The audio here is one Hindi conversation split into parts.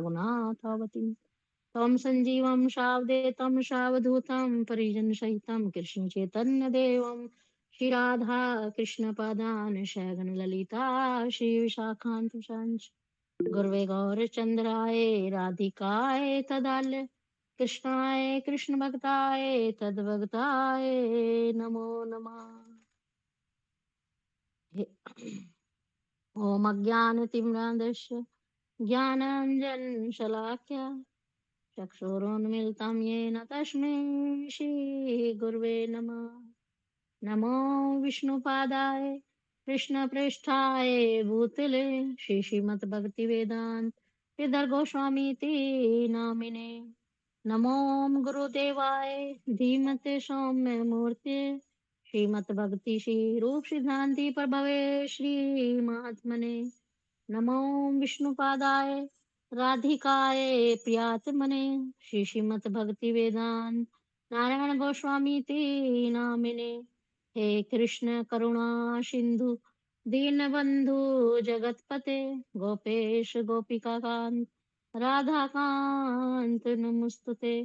रघुनाथावतीं तं सञ्जीवं शावदेतं शावधूतं परिजनसहितं कृष्णचैतन्यदेवं श्रीराधा कृष्णपादान् सगणललिता श्रीविशाखान्वितांश्च गुरवे गौरचन्द्राय राधिकाय तदालय कृष्णाय कृष्णभक्ताय तद्भक्ताय नमो नमः। ॐ अज्ञानतिम्रान्धस्य ज्ञानाञ्जनशलाकया चक्षुरुन्मिलितं येन तस्मै श्रीगुरवे नमः। नमो विष्णुपादाय कृष्णप्रेष्ठाय भूतले श्रीमद्भक्तिवेदान्त श्रीधर गोस्वामीति नामिने। नमो गुरुदेवाय धीमते सौम्य मूर्ते श्रीमद्भक्ति श्री रूप सिद्धांति प्रभवे श्री महात्मने। नमो विष्णुपादाय राधिकाय प्रियात्मने श्रीमद्भक्ति वेदांत नारायण गोस्वामी ते नामिने। हे कृष्ण करुणा सिंधु दीनबंधु जगतपते गोपेश गोपिका कांत राधा कांत नमस्तुते।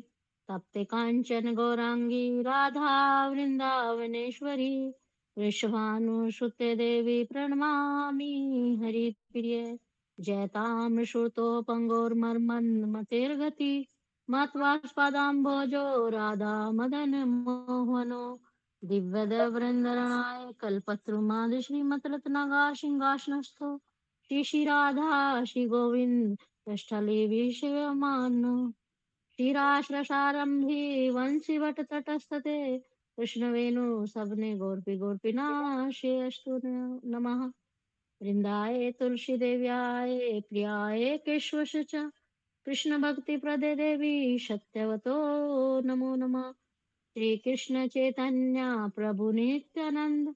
तप्ते कांचन गौरांगी राधा वृंदावनेश्वरी वृषभानुसुते देवी प्रणमामि हरिप्रिये। जयतां श्रुतोपङ्गोर्मर्मन्मतिर्गति मत्वास्पदाम्भोजो राधा मदन मोहनो दिव्यदवृन्दरणाय कल्पतरुमाद श्रीमद्रत्नगा सिंहासनस्थो श्री श्री राधा श्री गोविंद पृष्ठले विषयमानो क्षीराश्रसारंभी वंशीवटतटस्थते कृष्णवेणु सबने गोर्पि गोर्पिनाशे अस्तु नमः। वृंदाय तुलसी देव्याय प्रियाय केशवश च कृष्ण भक्ति प्रदे देवी सत्यवतो नमो नमः। श्री कृष्ण चैतन्य प्रभु नित्यानंद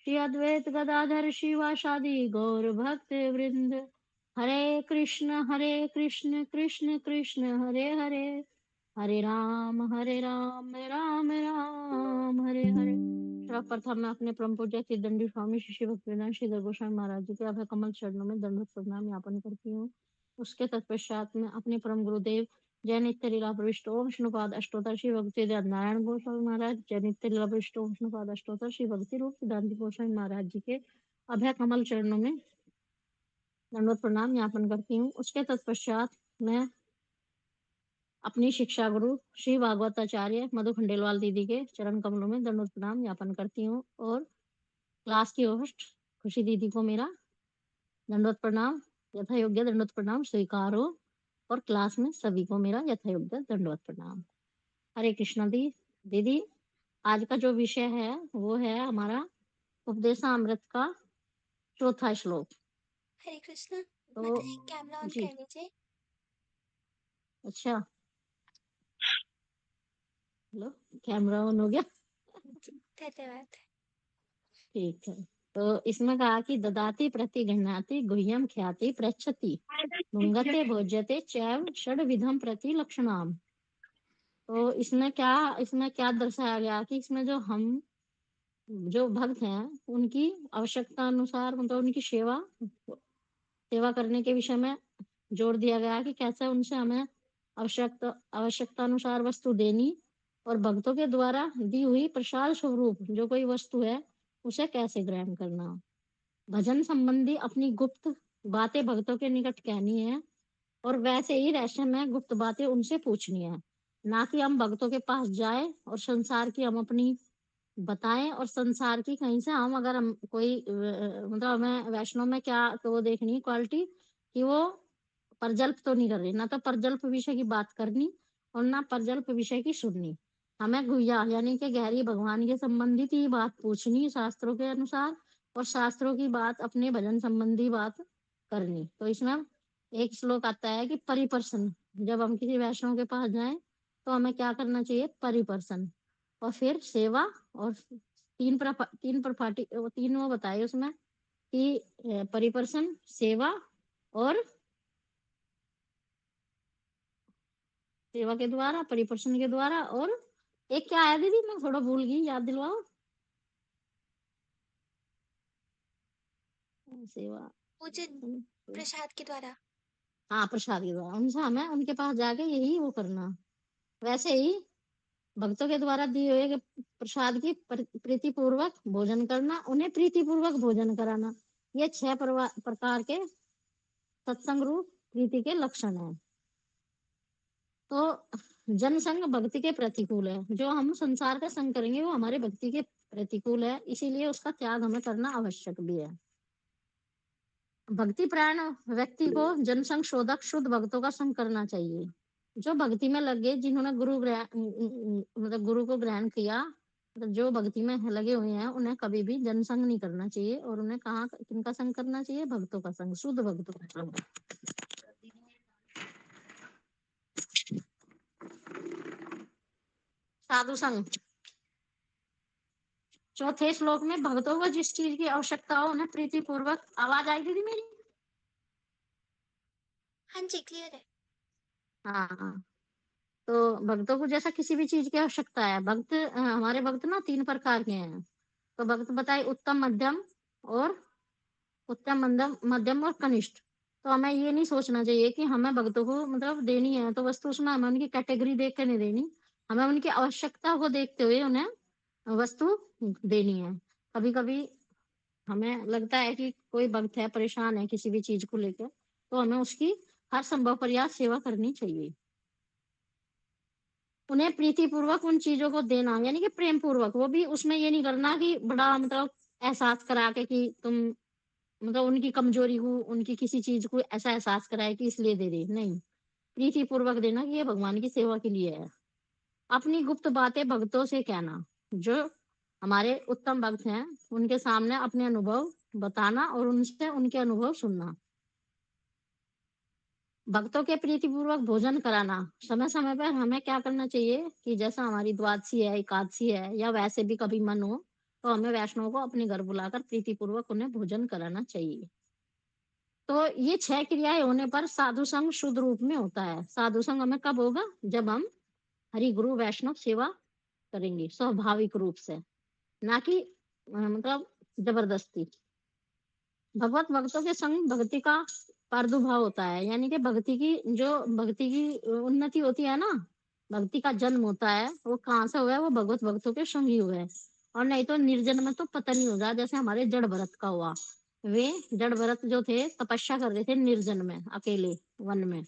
श्री अद्वैत गदाधर शिवासादि गौर भक्त वृंद। हरे कृष्ण कृष्ण कृष्ण हरे हरे हरे राम राम राम हरे हरे। सर्वप्रथम मैं अपने परम पूज्य सिद्धंडी स्वामी श्री भक्तिवेदांत श्री गोस्वामी महाराज जी के अभय कमल चरणों में दंडवत प्रणाम ज्ञापन करती हूँ। उसके तत्पश्चात में अपने परम गुरुदेव जय नित्य लीला प्रविष्ट ओम विष्णुपाद अष्टोत्तर श्री भक्ति नारायण गोस्वामी महाराज जय नित्य लीला प्रविष्ट ओम विष्णुपाद अष्टोत्तर श्री भक्ति रूप सिद्धांत गोस्वामी महाराज जी के अभय कमल चरणों में दंडवत प्रणाम ज्ञापन करती हूँ। उसके तत्पश्चात मैं अपनी शिक्षा गुरु श्री भागवताचार्य मधु खंडेलवाल दीदी के चरण कमलों में दंडवत प्रणाम ज्ञापन करती हूँ और क्लास की होस्ट खुशी दीदी को मेरा दंडवत प्रणाम यथा योग्य दंडवत प्रणाम स्वीकार हो और क्लास में सभी को मेरा यथा योग्य दंडवत प्रणाम। हरे कृष्णा दी दीदी, आज का जो विषय है वो है हमारा उपदेशामृत का चौथा श्लोक। हरे कृष्ण। तो बताइए, कैमरा ऑन जी कर लीजिए। अच्छा, हेलो, कैमरा ऑन हो गया? धन्यवाद। ठीक है। तो इसमें कहा कि ददाति प्रति गृह्णाति गुह्यम ख्याति पृच्छति भुंगते भोज्यते चैव षड्विधम प्रति लक्षणाम। तो इसमें क्या दर्शाया गया कि इसमें जो भक्त हैं उनकी आवश्यकता अनुसार मतलब उनकी सेवा करने के विषय में जोर दिया गया कि कैसे उनसे हमें आवश्यकता अनुसार वस्तु देनी और भक्तों के द्वारा दी हुई प्रसाद स्वरूप जो कोई वस्तु है उसे कैसे ग्रहण करना। भजन संबंधी अपनी गुप्त बातें भक्तों के निकट कहनी है और वैसे ही रहस्य में गुप्त बातें उनसे पूछनी है, ना कि हम भक्तों के पास जाए और संसार की हम अपनी बताएं और संसार की कहीं से हम अगर हम कोई मतलब हमें वैष्णव में क्या तो वो देखनी क्वालिटी कि वो परजल्प तो नहीं कर रही, ना तो परजल्प विषय की बात करनी और ना परजल्प विषय की सुननी। हमें गुह्या यानी कि गहरी भगवान के संबंधित ही बात पूछनी शास्त्रों के अनुसार और शास्त्रों की बात अपने भजन संबंधी बात करनी। तो इसमें एक श्लोक आता है कि परिपर्सन, जब हम किसी वैष्णव के पास जाएं तो हमें क्या करना चाहिए, परिपर्सन। और फिर सेवा और तीन वो बताए उसमें कि परिपर्सन, सेवा और सेवा के द्वारा, परिपर्सन के द्वारा और एक क्या आया दीदी, मैं थोड़ा भूल गई, याद दिलवाओ। सेवा पूजन प्रसाद के द्वारा। हाँ, प्रसाद के द्वारा। उनसे हमें उनके पास जाके यही वो करना। वैसे ही भक्तों के द्वारा दिए हुए के प्रसाद की प्रीतिपूर्वक भोजन करना, उन्हें प्रीतिपूर्वक भोजन कराना। ये 6 प्रकार के सत्संग रूप प्रीति के लक्षण हैं। तो जनसंग भक्ति के प्रतिकूल है। जो हम संसार का संग करेंगे वो हमारे भक्ति के प्रतिकूल है, इसीलिए उसका त्याग हमें करना आवश्यक भी है। भक्ति प्राण व्यक्ति को जनसंग शोधक शुद्ध भक्तों का संग करना चाहिए। जो भक्ति में लगे, जिन्होंने मतलब गुरु को ग्रहण किया, मतलब जो भक्ति में लगे हुए हैं, उन्हें कभी भी जनसंग नहीं करना चाहिए। और उन्हें कहाँ किनका संग करना चाहिए? भक्तों का संग, शुद्ध भक्तों का संग। साधु संग। चौथे श्लोक में भक्तों को जिस चीज की आवश्यकता हो उन्हें प्रीतिपूर्वक, आवाज आई दीदी मेरी? हाँ जी, क्लियर है। हाँ हाँ। तो भक्तों को जैसा किसी भी चीज की आवश्यकता है, हमारे भक्त ना 3 प्रकार के हैं। तो भक्त बताए उत्तम, मध्यम और मध्यम और कनिष्ठ। तो हमें ये नहीं सोचना चाहिए कि हमें भक्तों को मतलब देनी है तो वस्तु, उसमें हमें उनकी कैटेगरी देख के नहीं देनी। हमें उनकी आवश्यकता को देखते हुए उन्हें वस्तु देनी है। कभी कभी हमें लगता है कि कोई भक्त है, परेशान है किसी भी चीज को लेकर, तो हमें उसकी हर संभव प्रयास सेवा करनी चाहिए। उन्हें प्रीतिपूर्वक उन चीज़ों को देना, यानी कि प्रेम पूर्वक। वो भी उसमें ये नहीं करना कि बड़ा मतलब एहसास करा के कि तुम मतलब उनकी कमज़ोरी को, उनकी किसी चीज़ को ऐसा एहसास कराए कि इसलिए दे रही। नहीं, प्रीतिपूर्वक देना कि ये भगवान की सेवा के लिए है। अपनी गुप्त बातें भक्तों से कहना। जो हमारे उत्तम भक्त हैं, उनके सामने अपने अनुभव बताना और उनसे उनके अनुभव सुनना। भक्तों के प्रीतिपूर्वक भोजन कराना। समय-समय पर हमें क्या करना चाहिए कि जैसा हमारी द्वादशी है, एकादशी है या वैसे भी कभी मन हो, तो हमें वैष्णव को अपने घर बुलाकर प्रीतिपूर्वक उन्हें भोजन कराना चाहिए। तो ये 6 क्रियाएँ होने पर साधु संग शुद्ध रूप में होता है। साधु संग हमें कब होगा? जब हम हरि गुरु वैष्णव सेवा करेंगे स्वाभाविक रूप से, ना कि मतलब जबरदस्ती। भगवत भक्तों के संग भक्ति का प्रादुर्भाव होता है, यानी कि भक्ति की उन्नति होती है ना, भक्ति का जन्म होता है, वो कहाँ से हुआ है? वो भगवत भक्तों के संग ही हुआ है। और नहीं तो निर्जन में तो पता नहीं होगा, जैसे हमारे जड़ भरत का हुआ। वे जड़ भरत जो थे तपस्या कर रहे थे निर्जन में, अकेले वन में।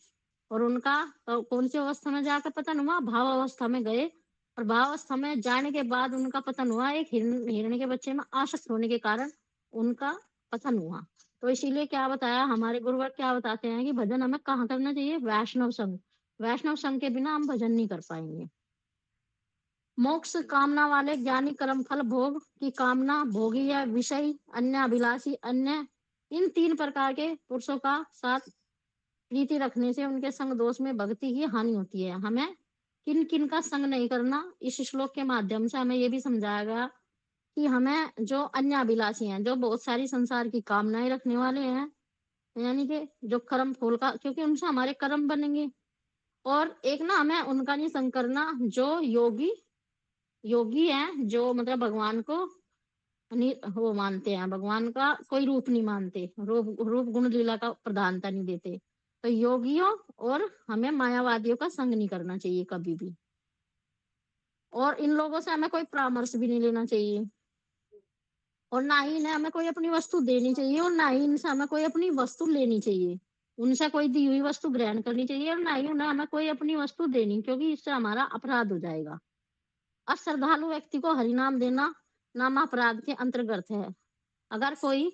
और उनका तो कौन सी अवस्था में जाकर पतन हुआ? भाव अवस्था में गए। और भाव अवस्था में जाने के बाद उनका पतन हुआ, एक हिरण के बच्चे में आसक्त होने के कारण उनका पतन हुआ। तो इसीलिए क्या बताया हमारे गुरुवर, क्या बताते हैं कि भजन हमें कहाँ करना चाहिए? वैष्णव संग। वैष्णव संग के बिना हम भजन नहीं कर पाएँगे। मोक्ष कामना वाले ज्ञानी कर्म फल भोग की कामना, भोगी या विषयी, अन्य अभिलाषी, अन्य, इन 3 प्रकार के पुरुषों का साथ प्रीति रखने से उनके संग दोष में भक्ति की हानि होती है। हमें किन-किन का संग नहीं करना, इस श्लोक के माध्यम से हमें ये भी समझाया गया कि हमें जो अन्य अभिलाषी हैं, जो बहुत सारी संसार की कामनाएँ रखने वाले हैं, यानी कि जो कर्म फूल का, क्योंकि उनसे हमारे कर्म बनेंगे। और एक ना हमें उनका नहीं संग करना जो योगी योगी हैं, जो मतलब भगवान को वो मानते हैं, भगवान का कोई रूप नहीं मानते, रूप गुण लीला का प्रधानता नहीं देते। तो योगियों और हमें मायावादियों का संग नहीं करना चाहिए कभी भी। और इन लोगों से हमें कोई परामर्श भी नहीं लेना चाहिए। और ना ही इन्हें हमें कोई अपनी वस्तु देनी चाहिए और ना ही इनसे हमें कोई अपनी वस्तु लेनी चाहिए। उनसे कोई दी हुई वस्तु ग्रहण करनी चाहिए और ना ही उन्हें हमें कोई अपनी वस्तु देनी, क्योंकि इससे हमारा अपराध हो जाएगा। अश्रद्धालु व्यक्ति को हरि नाम देना नाम अपराध के अंतर्गत है। अगर कोई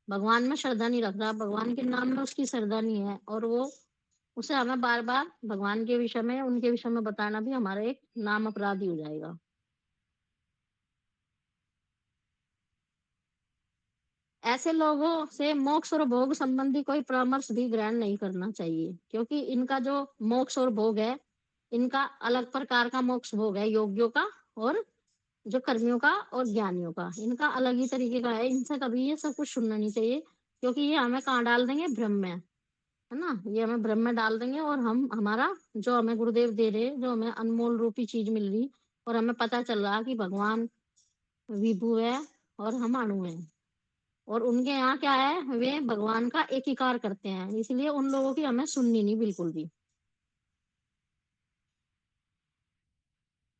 भगवान में श्रद्धा नहीं रख रहा, भगवान के नाम में उसकी श्रद्धा नहीं है, और वो उसे हमें बार-बार भगवान के विषय में, उनके विषय में बताना भी हमारा एक नाम अपराध ही हो जाएगा। ऐसे लोगों से मोक्ष और भोग संबंधी कोई परामर्श भी ग्रहण नहीं करना चाहिए, क्योंकि इनका जो मोक्ष और भोग है, इनका अलग प्रकार का मोक्ष भोग है योगियों का, और जो कर्मियों का और ज्ञानियों का, इनका अलग ही तरीके का है। इनसे कभी ये सब कुछ सुनना नहीं चाहिए, क्योंकि ये हमें कहाँ डाल देंगे? भ्रम में, है ना? ये हमें भ्रम में डाल देंगे और हम हमारा जो हमें गुरुदेव दे रहे, जो हमें अनमोल रूपी चीज़ मिल रही, और हमें पता चल रहा कि भगवान विभु है और हम अणु हैं। और उनके यहाँ क्या है, वे भगवान का एकीकार करते हैं, इसलिए उन लोगों की हमें सुननी नहीं बिल्कुल भी।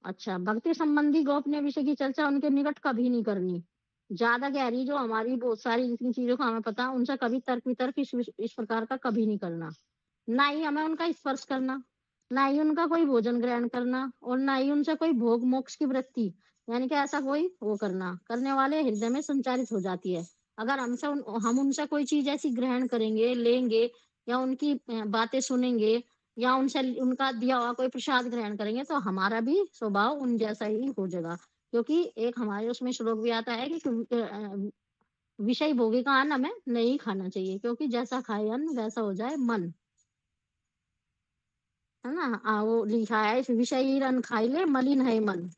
अच्छा, भक्ति संबंधी गोपनीय विषय की चर्चा उनके निकट कभी नहीं करनी। ज़्यादा गहरी जो हमारी बहुत सारी जितनी चीज़ों का हमें पता है, उनसे कभी तर्क-वितर्क इस प्रकार का कभी नहीं करना। ना ही हमें उनका स्पर्श करना, ना ही उनका कोई भोजन ग्रहण करना और ना ही उनसे कोई भोग मोक्ष की वृत्ति, यानी कि ऐसा कोई वो करना, करने वाले हृदय में संचारित हो जाती है। अगर हम उनसे कोई चीज़ ऐसी ग्रहण करेंगे, लेंगे या उनकी बातें सुनेंगे या उनसे उनका दिया हुआ कोई प्रसाद ग्रहण करेंगे, तो हमारा भी स्वभाव उन जैसा ही हो जाएगा। क्योंकि एक हमारे उसमें श्लोक भी आता है कि विषय भोगी का अन्न हमें नहीं खाना चाहिए, क्योंकि जैसा खाए अन्न वैसा हो जाए मन। है ना? वो लिखा है, "इस विषयी रन खाइले मलिन है मन,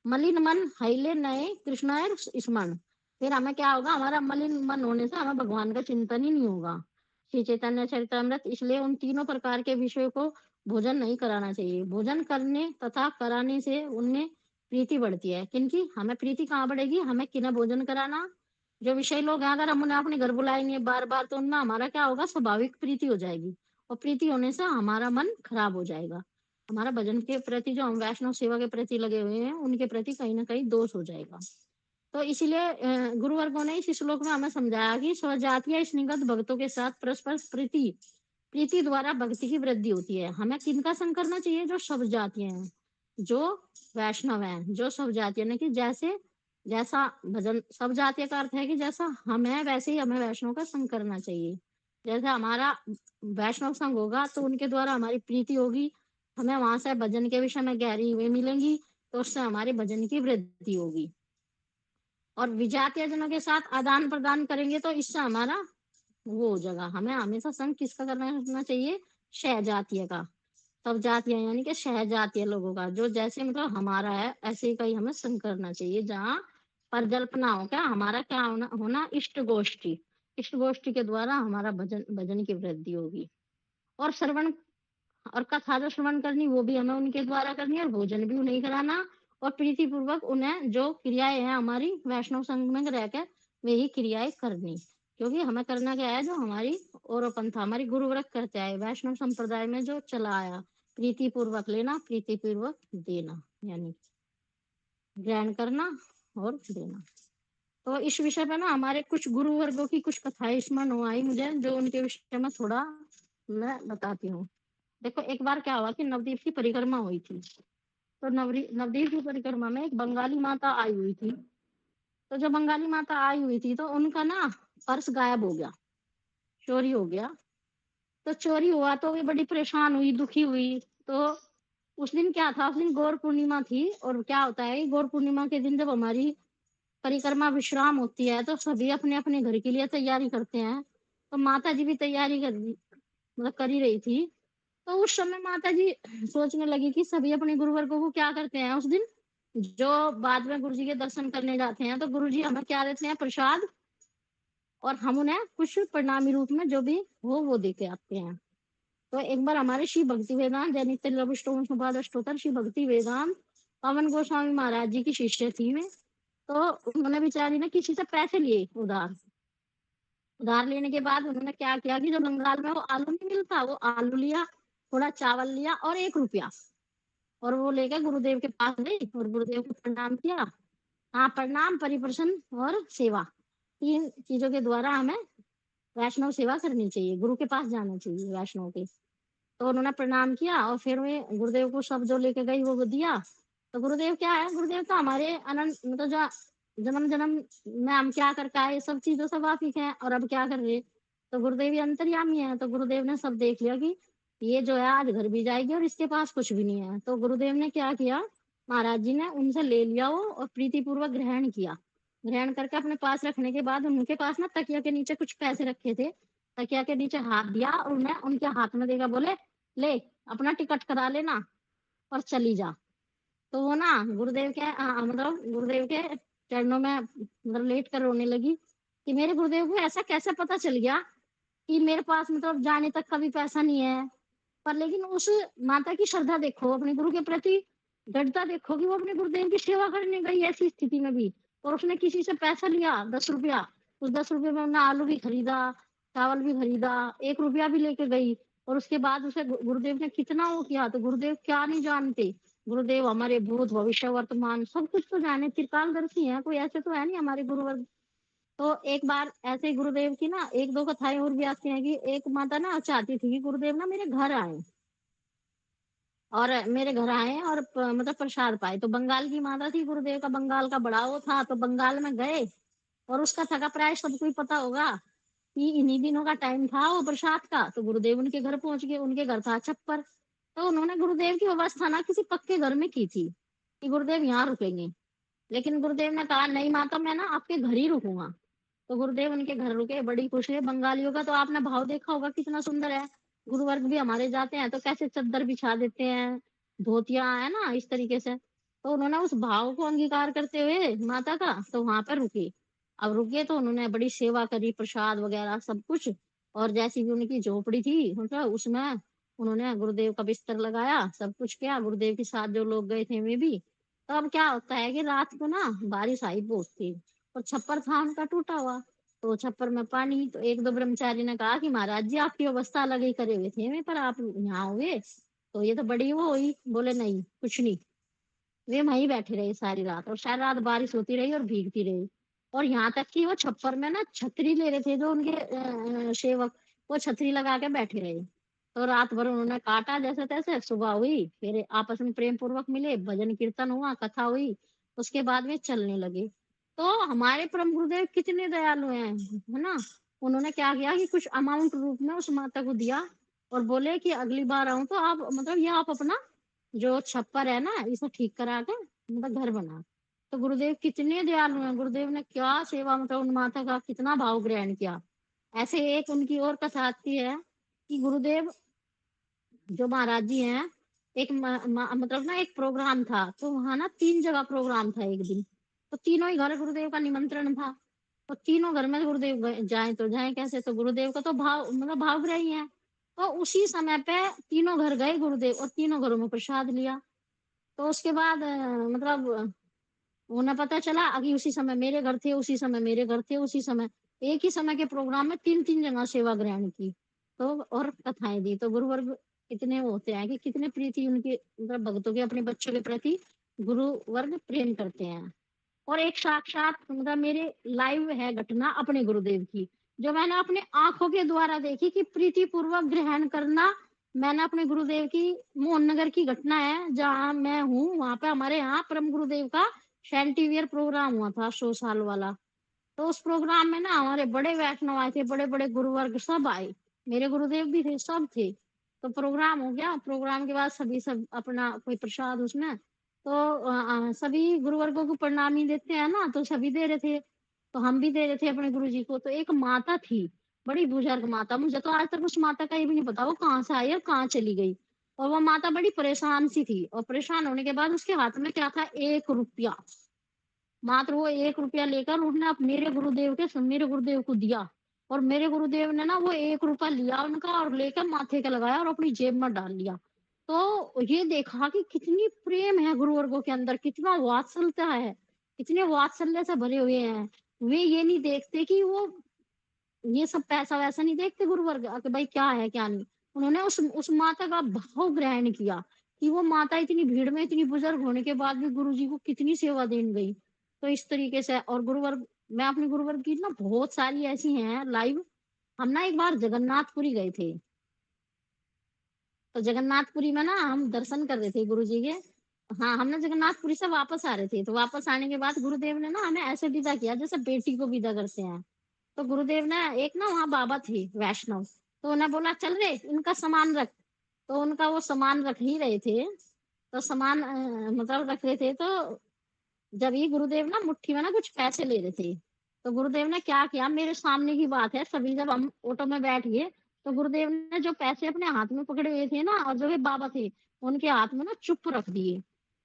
मलिन मन हइले नये कृष्णाय स्मरण।" फिर हमें क्या होगा, हमारा मलिन मन होने से हमें भगवान का चिंतन ही नहीं होगा। श्री चैतन्य चरितामृत इसलिए उन तीनों प्रकार के विषयों को भोजन नहीं कराना चाहिए। भोजन करने तथा कराने से उनमें प्रीति बढ़ती है। किनकी? हमें प्रीति कहाँ बढ़ेगी? हमें किन्हें भोजन कराना? जो विषयी लोग हैं, अगर हम उन्हें अपने घर बुलाएँगे बार-बार, तो उनमें हमारा क्या होगा, स्वाभाविक प्रीति हो जाएगी। और प्रीति होने से हमारा मन खराब हो जाएगा। हमारा भजन के प्रति, जो हम वैष्णव सेवा के प्रति लगे हुए हैं, उनके प्रति कहीं न कहीं दोष हो जाएगा। तो इसीलिए गुरुवर्गों ने इस श्लोक में हमें समझाया कि स्वजातीय स्निग्ध भक्तों के साथ परस्पर प्रीति प्रीति द्वारा भक्ति की वृद्धि होती है। हमें किनका संग करना चाहिए? जो सब जातीय हैं, जो वैष्णव हैं, जो सब जातीय, यानी कि जैसा भजन, सब जातीय का अर्थ है कि जैसा हम हैं वैसे ही हमें वैष्णव का संग करना चाहिए। जैसे हमारा वैष्णव संग होगा तो उनके द्वारा हमारी प्रीति होगी, हमें वहाँ से भजन के विषय में गहरी हुई मिलेंगी, तो उससे हमारे भजन की वृद्धि होगी। और विजातीय जनों के साथ आदान-प्रदान करेंगे तो इससे हमारा वो हो जाएगा। हमें हमेशा संग किसका करना चाहिए? सहजातीय का। सब जातीय यानी कि सहजातीय लोगों का, जो जैसे मतलब हमारा है ऐसे ही का ही हमें संग करना चाहिए, जहाँ परजल्पना हो, क्या हमारा क्या होना होना इष्ट गोष्ठी। इष्ट गोष्ठी के द्वारा हमारा भजन भजन की वृद्धि होगी। और श्रवण और कथा जो श्रवण करनी, वो भी हमें उनके द्वारा करनी है, और भोजन भी उन्हें कराना, और प्रीति पूर्वक उन्हें जो क्रियाएँ हैं हमारी वैष्णव संघ में रहकर, वही क्रियाएँ करनी। क्योंकि हमें करना क्या है, जो हमारी औरपंथा हमारी गुरुव्रत करते आए, वैष्णव संप्रदाय में जो चला आया, प्रीति पूर्वक लेना, प्रीति पूर्वक देना, यानी ग्रहण करना और देना। तो इस विषय पे ना हमारे कुछ गुरुवर्गों की कुछ कथाएँ स्मरण हो आई मुझे, जो उनके विषय में थोड़ा मैं बताती हूँ। देखो, एक बार क्या हुआ कि नवद्वीप की परिक्रमा हुई थी। तो नवद्वीप की परिक्रमा में एक बंगाली माता आई हुई थी। तो जो बंगाली माता आई हुई थी, तो उनका ना पर्स गायब हो गया, चोरी हो गया। तो चोरी हुआ तो वे बड़ी परेशान हुई, दुखी हुई। तो उस दिन क्या था, उस दिन गौर पूर्णिमा थी, और क्या होता है, गौर पूर्णिमा के दिन जब हमारी परिक्रमा विश्राम होती है, तो सभी अपने-अपने घर के लिए तैयारी करते हैं। तो माता जी भी तैयारी कर ही रही थी। तो उस समय माताजी सोचने लगी कि सभी अपने गुरुवर्गों को क्या करते हैं उस दिन, जो बाद में गुरुजी के दर्शन करने जाते हैं, तो गुरुजी हमें क्या देते हैं, प्रसाद, और हम उन्हें कुछ प्रणामी रूप में जो भी हो वो दे के आते हैं। तो एक बार हमारे श्री भक्ति वेदांत दैनिक लव अष्टोम सुभाष अष्टोत्तर श्री भक्ति वेदांत पवन गोस्वामी महाराज जी की शिष्य थी वे। तो उन्होंने बेचारी ने किसी से पैसे लिए उधार। उधार लेने के बाद उन्होंने क्या किया कि जो बंगाल में वो आलू नहीं मिलता, वो आलू लिया, थोड़ा चावल लिया और ₹1, और वो लेके गुरुदेव के पास गई और गुरुदेव को प्रणाम किया। हाँ, प्रणाम, परिप्रशन और सेवा, 3 चीज़ों के द्वारा हमें वैष्णव सेवा करनी चाहिए, गुरु के पास जाना चाहिए वैष्णव के। तो उन्होंने प्रणाम किया और फिर वे गुरुदेव को सब जो लेके गई वो दिया। तो गुरुदेव क्या है, गुरुदेव तो हमारे अनंत मतलब जो जन्म-जन्म में हम क्या करके आए, सब चीज़ों से वाकिफ़ हैं, और अब क्या कर रहे हैं। तो गुरुदेव ही अंतर्यामी हैं, तो गुरुदेव ने सब देख लिया कि ये जो है आज घर भी जाएगी और इसके पास कुछ भी नहीं है। तो गुरुदेव ने क्या किया, महाराज जी ने उनसे ले लिया वो और प्रीतिपूर्वक ग्रहण किया। ग्रहण करके अपने पास रखने के बाद उनके पास ना तकिया के नीचे कुछ पैसे रखे थे। तकिया के नीचे हाथ दिया और उन्हें उनके हाथ में देकर बोले, "ले, अपना टिकट करा लेना और चली जा।" तो वो ना गुरुदेव के मतलब गुरुदेव के चरणों में मतलब लेट कर रोने लगी कि मेरे गुरुदेव को ऐसा कैसे पता चल गया कि मेरे पास मतलब जाने तक का भी पैसा नहीं है। पर लेकिन उस माता की श्रद्धा देखो, अपने गुरु के प्रति दृढ़ता देखो कि वो अपने गुरुदेव की सेवा करने गई ऐसी स्थिति में भी, और उसने किसी से पैसा लिया ₹10, उस 10 रुपए में उन्होंने आलू भी खरीदा, चावल भी खरीदा, 1 रुपया भी लेके गई और उसके बाद उसे गुरुदेव ने कितना वो किया, तो गुरुदेव क्या नहीं जानते। गुरुदेव हमारे भूत, भविष्य, वर्तमान सब कुछ तो जाने, त्रिकालदर्शी हैं, कोई ऐसे तो है नहीं हमारे गुरुवर। तो एक बार ऐसे ही गुरुदेव की ना 1-2 कथाएँ और भी आती हैं कि एक माता ना चाहती थी कि गुरुदेव ना मेरे घर आएँ और मेरे घर आए और मतलब प्रसाद पाए। तो बंगाल की माता थी, गुरुदेव का बंगाल का बड़ा वो था, तो बंगाल में गए और उसका थका प्राय सबको ही पता होगा कि इन्हीं दिनों का टाइम था वो प्रसाद का। तो गुरुदेव उनके घर पहुँच गए, उनके घर था छप्पर। तो उन्होंने गुरुदेव की व्यवस्था ना किसी पक्के घर में की थी, कि गुरुदेव यहाँ रुकेंगे। लेकिन गुरुदेव ने कहा नहीं माता मैं ना आपके घर ही रुकूँगा। तो गुरुदेव उनके घर रुके, बड़ी खुशी है। बंगालियों का तो आपने भाव देखा होगा कितना सुंदर है। गुरुवर्ग भी हमारे जाते हैं तो कैसे चद्दर बिछा देते हैं, धोतियाँ है ना इस तरीके से। तो उन्होंने उस भाव को अंगीकार करते हुए माता का तो वहाँ पर रुके। अब रुके तो उन्होंने बड़ी सेवा करी, प्रसाद वगैरह सब कुछ और जैसी भी उनकी झोपड़ी थी मतलब उसमें उन्होंने गुरुदेव का बिस्तर लगाया, सब कुछ किया। गुरुदेव के साथ जो लोग गए थे वे भी। तो अब क्या होता है कि रात को ना बारिश आई बहुत थी और छप्पर था उनका टूटा हुआ। तो छप्पर में पानी, तो 1-2 ब्रह्मचारी ने कहा कि महाराज जी आपकी व्यवस्था अलग ही करे हुए थे, पर आप यहाँ हुए, तो ये तो बड़ी वो हुई। बोले नहीं, कुछ नहीं। वे वहीं बैठे रहे सारी रात और सारी रात बारिश होती रही और भीगती रही। और यहाँ तक कि वो छप्पर में ना छतरी ले रहे थे जो उनके सेवक, वो छतरी लगा के बैठे रहे। तो रात भर उन्होंने काटा जैसे-तैसे, सुबह हुई, फिर आपस में प्रेम पूर्वक मिले, भजन कीर्तन हुआ, कथा हुई, उसके बाद में चलने लगे। तो हमारे परम गुरुदेव कितने दयालु हैं, है ना? उन्होंने क्या किया कि कुछ अमाउंट रूप में उस माता को दिया और बोले कि अगली बार आऊँ तो आप मतलब ये आप अपना जो छप्पर है ना इसे ठीक करा के मतलब घर बना। तो गुरुदेव कितने दयालु हैं, गुरुदेव ने क्या सेवा मतलब उन माता का कितना भाव ग्रहण किया। ऐसे एक उनकी और कथा आती है कि गुरुदेव जो महाराज जी हैं, एक मतलब ना एक प्रोग्राम था, तो वहाँ ना 3 जगह प्रोग्राम था एक दिन। तो तीनों ही घर गुरुदेव का निमंत्रण था। तो तीनों घर में गुरुदेव गए जाएँ तो जाएँ कैसे? तो गुरुदेव का तो भाव मतलब भावग्राही हैं। तो उसी समय पे तीनों घर गए गुरुदेव और तीनों घरों में प्रसाद लिया। तो उसके बाद मतलब उन्हें पता चला कि उसी समय मेरे घर थे, उसी समय मेरे घर थे, उसी समय एक ही समय के प्रोग्राम में 3-3 जगह सेवा ग्रहण की। तो और कथाएँ दी। तो गुरुवर्ग कितने वो होते हैं कि कितने प्रीति उनके मतलब भक्तों के अपने बच्चों के प्रति गुरुवर्ग प्रेम करते हैं। और एक साक्षात मतलब मेरे लाइव है घटना अपने गुरुदेव की, जो मैंने अपने आँखों के द्वारा देखी कि प्रीतिपूर्वक ग्रहण करना। मैंने अपने गुरुदेव की मोहन नगर की घटना है, जहाँ मैं हूँ, वहाँ पे हमारे यहाँ परम गुरुदेव का सेंटिवियर प्रोग्राम हुआ था 100 साल वाला। तो उस प्रोग्राम में ना हमारे बड़े वैष्णव आए थे, बड़े-बड़े गुरुवर्ग सब आए। मेरे गुरुदेव भी थे, सब थे। तो प्रोग्राम हो गया, प्रोग्राम के बाद सभी सब अपना कोई प्रसाद उसमें तो सभी गुरुवर्गों को प्रणामी देते हैं ना, तो सभी दे रहे थे। तो हम भी दे रहे थे अपने गुरुजी को। तो एक माता थी, बड़ी बुजुर्ग माता, मुझे तो आज तक उस माता का ये भी नहीं पता वो कहाँ से आई और कहाँ चली गई। और वो माता बड़ी परेशान सी थी और परेशान होने के बाद उसके हाथ में क्या था, 1 रुपया। मात्र वो 1 रुपया लेकर उसने मेरे गुरुदेव को दिया और मेरे गुरुदेव ने ना वो 1 रुपया लिया उनका और लेकर माथे पे लगाया और अपनी जेब में डाल लिया। तो ये देखा कि कितनी प्रेम है गुरुवर्गों के अंदर, कितना वात्सल्यता है, कितने वात्सल्य से भरे हुए हैं। वे ये नहीं देखते कि वो ये सब पैसा-वैसा नहीं देखते गुरुवर्ग कि भाई क्या है, क्या नहीं। उन्होंने उस माता का भाव ग्रहण किया कि वो माता इतनी भीड़ में इतनी बुजुर्ग होने के बाद भी गुरुजी को कितनी सेवा देन गई। तो इस तरीके से और गुरुवर्ग मैं अपने गुरुवर्ग की ना बहुत सारी ऐसी हैं लाइव। हम ना एक बार जगन्नाथपुरी गए थे। तो जगन्नाथपुरी में ना हम दर्शन कर रहे थे गुरुजी के। हाँ, हम ना जगन्नाथपुरी से वापस आ रहे थे। तो वापस आने के बाद गुरुदेव ने ना हमें ऐसे विदा किया जैसे बेटी को विदा करते हैं। तो गुरुदेव ने एक ना वहाँ बाबा थे वैष्णव, तो उन्हें बोला चल रे इनका सामान रख। तो उनका वो सामान रख ही रहे थे, तो सामान मतलब रख रहे थे तो जब ये गुरुदेव ना मुट्ठी में ना कुछ पैसे ले रहे थे। तो गुरुदेव ने क्या किया मेरे सामने की बात है सभी जब हम ऑटो में बैठ गए, तो गुरुदेव ने जो पैसे अपने हाथ में पकड़े हुए थे ना और जो ये बाबा थे, उनके हाथ में ना चुप रख दिए,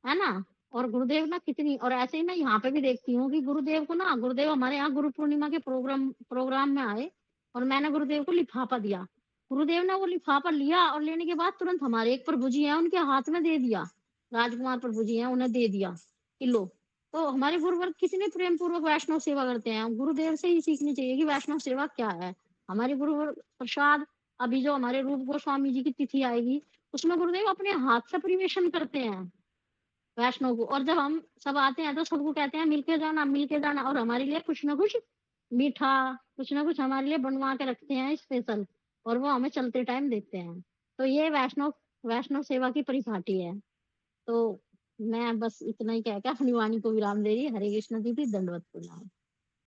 है ना? और गुरुदेव ना कितनी और ऐसे ही मैं यहाँ पे भी देखती हूँ कि गुरुदेव हमारे यहाँ गुरु पूर्णिमा के प्रोग्राम में आए और मैंने गुरुदेव को लिफाफा दिया। गुरुदेव ने वो लिफाफा लिया और लेने के बाद तुरंत हमारे एक प्रभु जी हैं उनके हाथ में दे दिया। राजकुमार प्रभु जी हैं उन्हें दे दिया कि लो। तो हमारे गुरुवर कितने प्रेम पूर्वक वैष्णव सेवा करते हैं। गुरुदेव से ही सीखनी चाहिए कि वैष्णव सेवा क्या है। हमारे गुरुवर प्रसाद, अभी जो हमारे रूप गोस्वामी जी की तिथि आएगी, उसमें गुरुदेव अपने हाथ से परिवेशन करते हैं वैष्णव को, और जब हम सब आते हैं तो सबको कहते हैं मिल के जाना, और हमारे लिए कुछ ना कुछ मीठा, कुछ ना कुछ हमारे लिए बनवा के रखते हैं स्पेशल, और वो हमें चलते टाइम देते हैं। तो ये वैष्णव वैष्णव सेवा की परिपाटी है। तो मैं बस इतना ही कह के अपनी वाणी को विराम दे रही। हरे कृष्ण दीदी, दंडवत प्रणाम।